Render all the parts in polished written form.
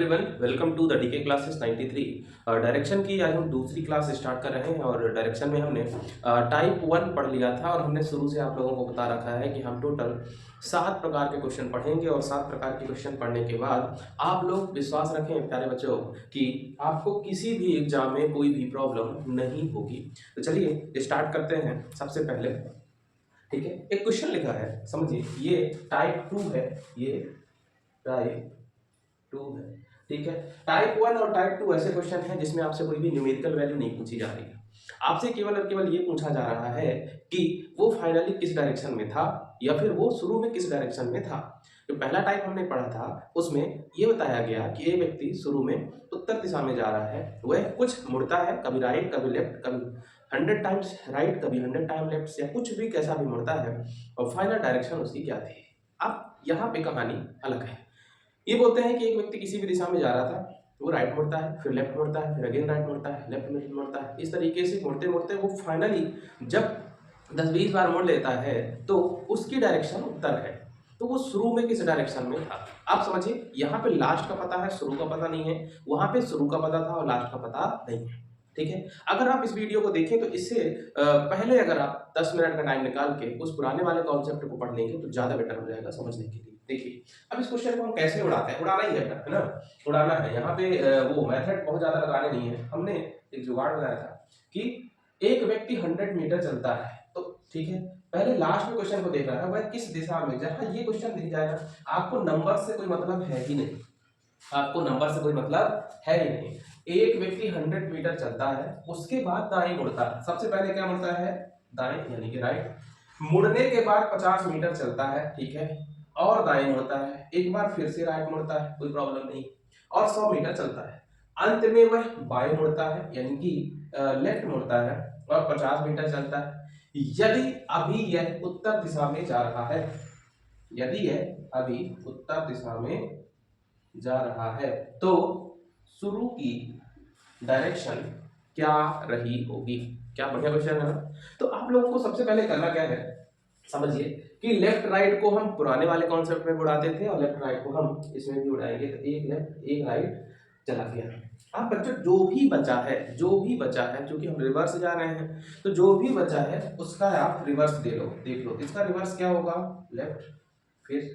Everyone, welcome to the DK classes 93। Direction की आज हम दूसरी क्लास स्टार्ट कर रहे हैं और डायरेक्शन में हमने टाइप 1 पढ़ लिया था और हमने शुरू से आप लोगों को बता रखा है कि हम टोटल 7 प्रकार के क्वेश्चन पढ़ेंगे और 7 प्रकार के क्वेश्चन पढ़ने के बाद आप लोग विश्वास रखें प्यारे बच्चों कि आपको किसी भी एग्जाम में कोई भी प्रॉब्लम नहीं होगी। तो चलिए स्टार्ट करते हैं। सबसे पहले ठीक है, एक क्वेश्चन लिखा है, समझिए। ये टाइप 2 है, ये टाइप 2 है। ठीक है, टाइप 1 और टाइप 2 ऐसे क्वेश्चन हैं जिसमें आपसे कोई भी न्यूमेरिकल वैल्यू नहीं पूछी जा रही है। आपसे केवल और केवल ये पूछा जा रहा है कि वो फाइनली किस डायरेक्शन में था या फिर वो शुरू में किस डायरेक्शन में था। जो पहला टाइप हमने पढ़ा था उसमें ये बताया गया कि एक व्यक्ति शुरू में उत्तर दिशा में जा रहा है, वह कुछ मुड़ता है, कभी राइट कभी लेफ्ट, कभी 100 टाइम्स राइट कभी 100 टाइम लेफ्ट, या कुछ भी कैसा भी मुड़ता है, और फाइनल डायरेक्शन उसकी क्या थी। अब यहाँ पे कहानी अलग है। ये बोलते हैं कि एक व्यक्ति किसी भी दिशा में जा रहा था, वो राइट मुड़ता है, फिर लेफ्ट मुड़ता है, फिर अगेन राइट मुड़ता है, लेफ्ट में मुड़ता है। इस तरीके से मुड़ते मुड़ते वो फाइनली जब 10-20 बार मुड़ लेता है तो उसकी डायरेक्शन उत्तर है। तो वो शुरू में किस डायरेक्शन में था। आप समझिए, यहाँ पे लास्ट का पता है, शुरू का पता नहीं है। वहां पे शुरू का पता था और लास्ट का पता नहीं है। ठीक है, अगर आप इस वीडियो को देखें तो इससे पहले अगर आप 10 मिनट का टाइम निकाल के उस पुराने वाले कॉन्सेप्ट को पढ़ लेंगे तो ज्यादा बेटर हो जाएगा समझने के लिए। देखिए, अब इस क्वेश्चन को हम कैसे उड़ाते हैं, उड़ाना ही है ना, उड़ाना है। यहाँ पे वो मेथड बहुत ज्यादा लगाने नहीं है। हमने एक जुगाड़ बनाया था कि एक व्यक्ति 100 मीटर चलता है, तो ठीक है, पहले लास्ट में क्वेश्चन को देख रहा है वह किस दिशा में। जहां ये क्वेश्चन दिख जाएगा आपको नंबर से कोई मतलब है ही नहीं, आपको नंबर से कोई मतलब है ही नहीं। एक व्यक्ति 100 मीटर चलता है, उसके बाद दाएं मुड़ता है। सबसे पहले क्या मुड़ता है, दाएं यानी कि राइट। मुड़ने के बाद 50 मीटर चलता है, ठीक है, और दाएं मुड़ता है। एक बार फिर से राइट मुड़ता है, कोई प्रॉब्लम नहीं, और 100 मीटर चलता है। अंत में वह बाएं मुड़ता है यानी कि लेफ्ट मुड़ता है और 50 मीटर चलता है। यदि अभी यह उत्तर दिशा में जा रहा है, यदि यह अभी उत्तर दिशा में जा रहा है तो शुरू की डायरेक्शन क्या रही होगी। क्या बढ़िया क्वेश्चन है ना। तो आप लोगों को सबसे पहले करना क्या है, समझिए कि लेफ्ट राइट को हम पुराने वाले कॉन्सेप्ट में उड़ाते थे और लेफ्ट राइट को हम इसमें भी उड़ाएंगे। तो एक लेफ्ट एक राइट चला गया। आप बच्चों जो भी बचा है, जो भी बचा है, क्योंकि हम रिवर्स जा रहे हैं तो जो भी बचा है उसका आप रिवर्स दे लो, देख लो इसका रिवर्स क्या होगा, लेफ्ट। फिर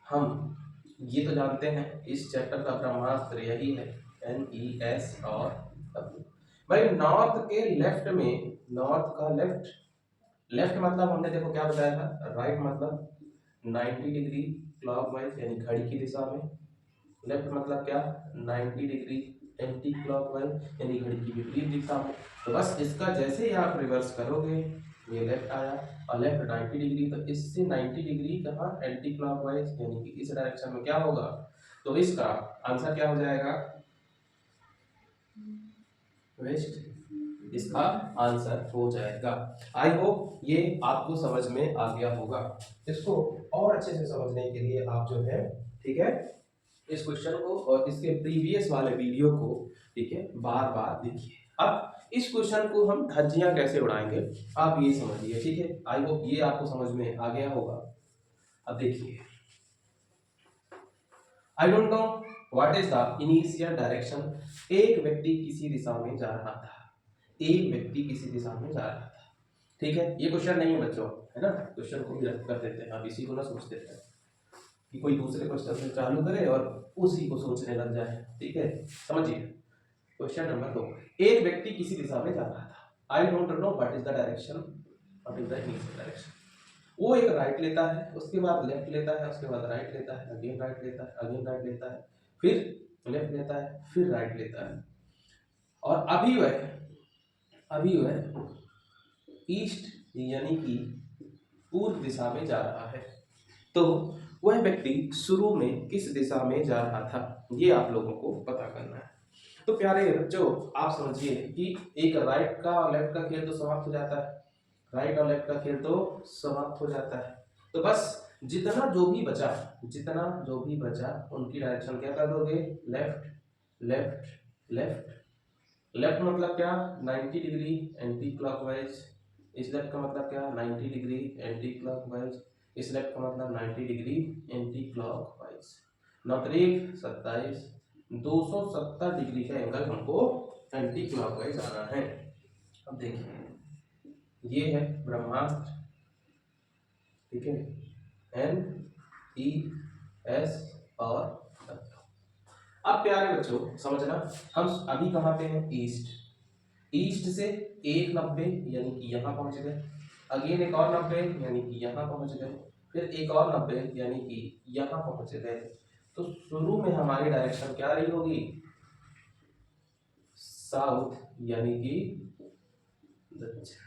हम ये तो जानते हैं, इस चैप्टर का ब्रह्मास्त्र यही है, NES और W। भाई नॉर्थ के लेफ्ट में, नॉर्थ का लेफ्ट, लेफ्ट मतलब हमने देखो क्या बताया था, राइट मतलब 90 डिग्री क्लॉकवाइज यानी घड़ी की दिशा में। लेफ्ट मतलब क्या, 90 डिग्री एंटी क्लॉकवाइज यानी घड़ी की विपरीत दिशा में। तो बस इसका जैसे ही आप रिवर्स करोगे, ये लेफ्ट आया और लेफ्ट 90 डिग्री, तो इससे 90 डिग्री कहाँ, एंटी क्लॉकवाइज यानी कि इस डायरेक्शन में क्या होगा। तो इसका आंसर क्या हो जाएगा, वेस्ट, इसका आंसर हो जाएगा। आई होप ये आपको समझ में आ गया होगा। इसको और अच्छे से समझने के लिए आप जो है, ठीक है, इस क्वेश्चन को और इसके प्रीवियस वाले वीडियो को, ठीक है, बार बार देखिए। अब इस क्वेश्चन को हम धज्जियां कैसे उड़ाएंगे आप ये समझिए, ठीक है। आई होप ये आपको समझ में आ गया होगा। अब देखिए, I don't know what is the initial direction. एक व्यक्ति किसी दिशा में जा रहा था, एक व्यक्ति किसी दिशा में जा रहा था, ठीक है। ये क्वेश्चन नहीं है बच्चों, है ना, क्वेश्चन को भी रद्द कर देते हैं। अब इसी को ना सोच देते हैं कि कोई दूसरे क्वेश्चन से चालू करे और उसी को सोचने लग जाए, ठीक है। समझिए, क्वेश्चन नंबर 2, एक व्यक्ति किसी दिशा में जा रहा था। I don't know what is the direction, what is the initial direction. वो एक राइट लेता है, उसके बाद लेफ्ट लेता है, उसके बाद राइट लेता है, अगेन राइट लेता है, अगेन राइट लेता है, फिर लेफ्ट लेता है, फिर राइट लेता है, और अभी वह ईस्ट यानी कि पूर्व दिशा में जा रहा है। तो वह व्यक्ति शुरू में किस दिशा में जा रहा था, ये आप लोगों को पता करना है। तो प्यारे बच्चों, आप समझिए कि एक राइट का और लेफ्ट का खेल तो समाप्त हो जाता है, राइट और लेफ्ट का खेल तो समाप्त हो जाता है। तो बस जितना जो भी बचा, जितना जो भी बचा उनकी डायरेक्शन क्या कर दोगे, लेफ्ट लेफ्ट लेफ्ट। लेफ्ट मतलब क्या, 90 डिग्री एंटी क्लॉकवाइज। इस लेफ्ट का मतलब क्या, 90 डिग्री एंटी क्लॉकवाइज। इस लेफ्ट का मतलब 90 डिग्री एंटी क्लॉकवाइज। 9 तारीख 27, 270 डिग्री का एंगल हमको एंटी क्लॉकवाइज आना है। अब देखिए ये है ब्रह्मास्त्र, ठीक है, NES और अब प्यारे बच्चों समझना, हम अभी कहाँ पे हैं, ईस्ट से 190 यानी कि यहाँ पहुंच गए, अगेन एक और 90 यानी कि यहाँ पहुंच गए, फिर एक और 90 यानी कि यहाँ पहुंच गए। तो शुरू में हमारी डायरेक्शन क्या रही होगी, साउथ यानी कि दक्षिण।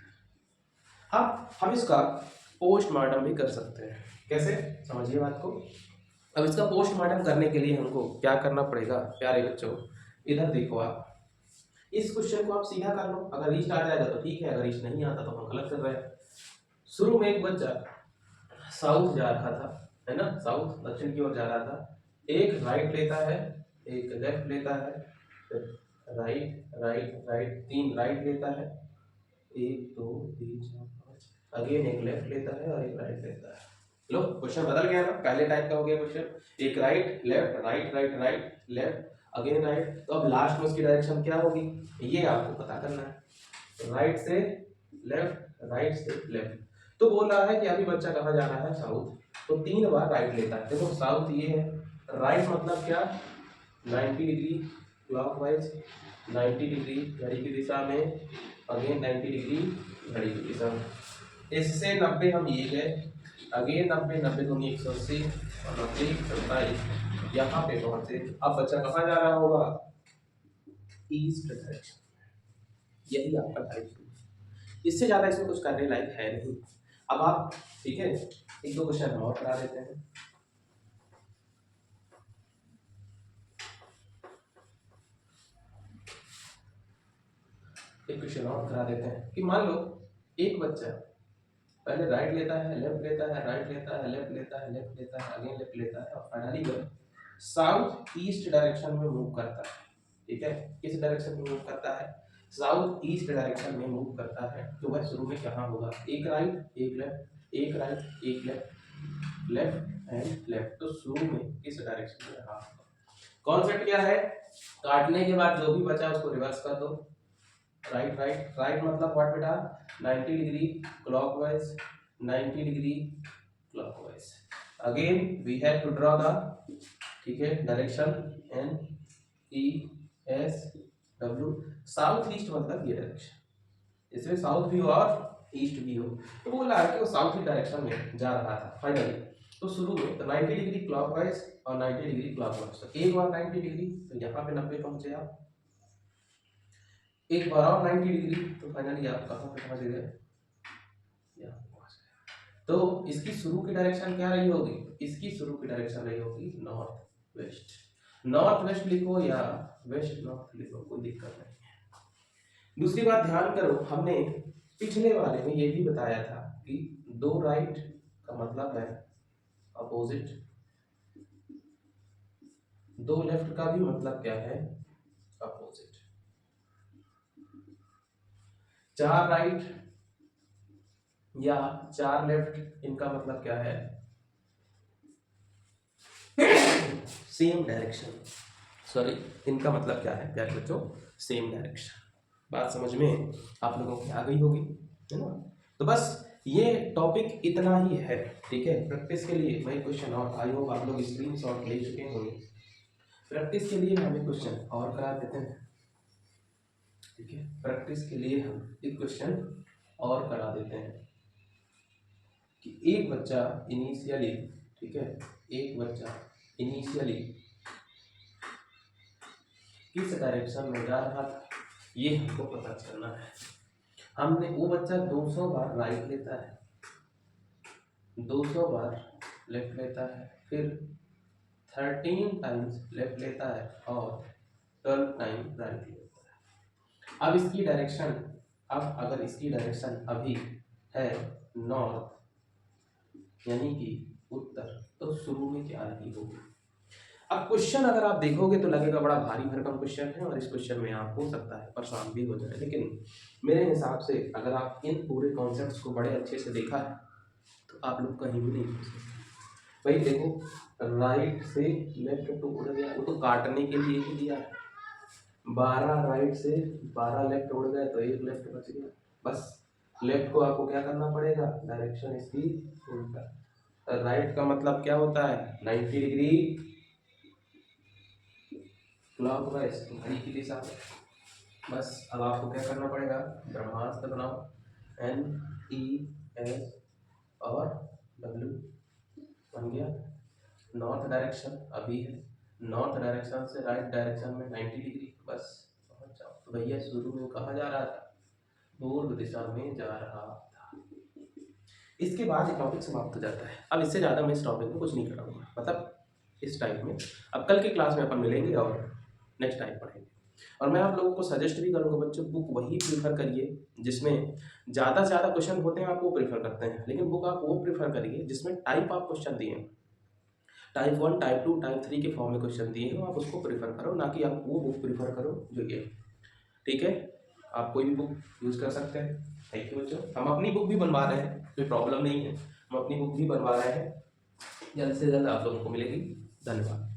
अब हम इसका पोस्टमार्टम भी कर सकते हैं, कैसे, समझिए बात को। अब इसका पोस्टमार्टम करने के लिए हमको क्या करना पड़ेगा प्यारे बच्चों, इधर देखो आप, इस क्वेश्चन को आप सीधा कर लो, अगर ईस्ट आ जाएगा तो ठीक है, अगर ईस्ट नहीं आता तो हम गलत कर रहे हैं। शुरू में एक बच्चा साउथ जा रहा था, है ना, साउथ दक्षिण की ओर जा रहा था, एक राइट लेता है, एक लेफ्ट लेता है, फिर राइट राइट राइट, 3 राइट लेता है, 1 2 3 4 5, अगेन एक लेफ्ट लेता है और एक राइट लेता है। लो क्वेश्चन बदल गया ना, पहले टाइप का हो गया क्वेश्चन, एक right left right right right left again right. तो अब लास्ट में उसकी डायरेक्शन क्या होगी ये आपको पता करना है, राइट से लेफ्ट राइट से लेफ्ट। तो बोल रहा है कि अभी बच्चा कहाँ जा रहा है, साउथ, तो 3 बार राइट लेता है। देखो साउथ ये है, राइट मतलब क्या, 90 डिग्री क्लॉकवाइज, 90 डिग्री घड़ी की दिशा में, अगेन 90 डिग्री घड़ी की दिशा में। इससे 90 हम ये गए, अगेन 90 90 दूनी 180 और 90 27 यहाँ पे पहुंचे। अब बच्चा कहाँ जा रहा होगा, ईस्ट डायरेक्शन, यही आपका टाइप, इससे ज्यादा इसमें कुछ करने लायक है नहीं। अब आप ठीक है, एक दो क्वेश्चन और करा देते हैं। एक क्वेश्चन और करा देते हैं कि मान लो एक बच्चा पहले राइट लेता है, लेफ्ट लेता है, राइट लेता है, लेफ्ट लेता है, लेफ्ट लेता है, अगेन लेफ्ट लेता है और फाइनली वो साउथ ईस्ट डायरेक्शन में मूव करता है। ठीक है, किस डायरेक्शन में मूव करता है, साउथ ईस्ट डायरेक्शन में मूव करता है। तो वह शुरू में कहाँ होगा, एक राइट एक लेफ्ट, एक राइट एक लेफ्ट, लेफ्ट एंड लेफ्ट। तो शुरू में किस डायरेक्शन में रहा, कॉन्सेप्ट क्या है, काटने के बाद जो भी बचा उसको रिवर्स कर दो, राइट राइट राइट मतलब व्हाट बेटा, 90 degree clockwise, 90 degree clockwise. Again we have to draw the, ठीक है, डायरेक्शन NESW, साउथ ईस्ट मतलब ये डायरेक्शन, इसमें साउथ भी हो और ईस्ट भी हो। तो बोला है कि वो साउथ ईस्ट डायरेक्शन में जा रहा था फाइनली। तो शुरू में तो 90 डिग्री क्लॉकवाइज और 90 डिग्री क्लॉकवाइज, तो एक बार 90 डिग्री तो यहाँ पे 90 पहुंचे आप, एक बार और 90 डिग्री तो फाइनली आप कहाँ पे पहुंच गए, यहाँ पहुंच गए। तो इसकी शुरू की डायरेक्शन क्या रही होगी, इसकी शुरू की डायरेक्शन रही होगी नॉर्थ वेस्ट, नॉर्थ वेस्ट लिखो या वेस्ट नॉर्थ लिखो, कोई दिक्कत नहीं है। दूसरी बात ध्यान करो, हमने पिछले वाले में ये भी बताया था कि 2 राइट का मतलब है अपोजिट, 2 लेफ्ट का भी मतलब क्या है, अपोजिट, 4 राइट या 4 लेफ्ट इनका मतलब क्या है, सेम डायरेक्शन, सॉरी इनका मतलब क्या है प्यारे बच्चों, सेम डायरेक्शन। बात समझ में आप लोगों की आ गई होगी, है ना। तो बस ये टॉपिक इतना ही है, ठीक है। प्रैक्टिस के लिए मैं क्वेश्चन और, आई होप आप लोग स्क्रीनशॉट ले चुके होंगे। प्रैक्टिस के लिए हमें क्वेश्चन और करा देते हैं, ठीक है। प्रैक्टिस के लिए हम एक क्वेश्चन और करा देते हैं कि एक बच्चा इनिशियली, ठीक है, एक बच्चा इनिशियली किस डायरेक्शन में जा रहा था ये हमको पता करना है। हमने, वो बच्चा 200 बार राइट लेता है, 200 बार लेफ्ट लेता है, फिर 13 टाइम्स लेफ्ट लेता है और 12 टाइम राइट लेता है। अब इसकी डायरेक्शन, अब अगर इसकी डायरेक्शन अभी है नॉर्थ यानी कि उत्तर, तो शुरू में क्या रही होगी। अब क्वेश्चन अगर आप देखोगे तो लगेगा बड़ा भारी भरकम क्वेश्चन है और इस क्वेश्चन में आप हो सकता है परेशान भी हो जाए, लेकिन मेरे हिसाब से अगर आप इन पूरे कॉन्सेप्ट्स को बड़े अच्छे से देखा है तो आप लोग कहीं भी नहीं फंस सकते। भाई देखो, राइट से लेफ्ट तो उड़ गया, वो तो काटने के लिए ही दिया है। 12 राइट से 12 लेफ्ट उड़ गए तो एक लेफ्ट बच गया। बस लेफ्ट को आपको क्या करना पड़ेगा, डायरेक्शन इसकी उल्टा। राइट का मतलब क्या होता है, 90 डिग्री क्लॉकवाइज, घड़ी की दिशा में। बस अब आपको क्या करना पड़ेगा, ब्रह्मास्त्र बनाओ, NES और W बन गया। नॉर्थ डायरेक्शन अभी है, नॉर्थ डायरेक्शन से राइट डायरेक्शन में 90 डिग्री, बस पहुंच जाओ। तो भैया शुरू में कहाँ जा रहा था, पूर्व दिशा में जा रहा था। इसके बाद ये टॉपिक समाप्त हो जाता है। अब इससे ज़्यादा मैं इस टॉपिक में कुछ नहीं कराऊंगा, मतलब इस टाइप में। अब कल के क्लास में अपन मिलेंगे और नेक्स्ट टाइप पढ़ेंगे। और मैं आप लोगों को सजेस्ट भी करूंगा बच्चों, बुक वही प्रीफर करिए जिसमें ज़्यादा से ज़्यादा क्वेश्चन होते हैं, आप वो प्रीफर करते हैं। लेकिन बुक आप वो प्रीफर करिए जिसमें टाइप आप क्वेश्चन दिए हैं, टाइप 1, टाइप 2, टाइप 3 के फॉर्म में क्वेश्चन दिए हैं, आप उसको प्रीफर करो, ना कि आप वो बुक प्रीफर करो जो ये। ठीक है, आप कोई भी बुक यूज़ कर सकते हैं। थैंक यू बच्चों। हम अपनी बुक भी बनवा रहे हैं, कोई प्रॉब्लम नहीं है, हम अपनी बुक भी बनवा रहे हैं, जल्द से जल्द आप लोगों को मिलेगी। धन्यवाद।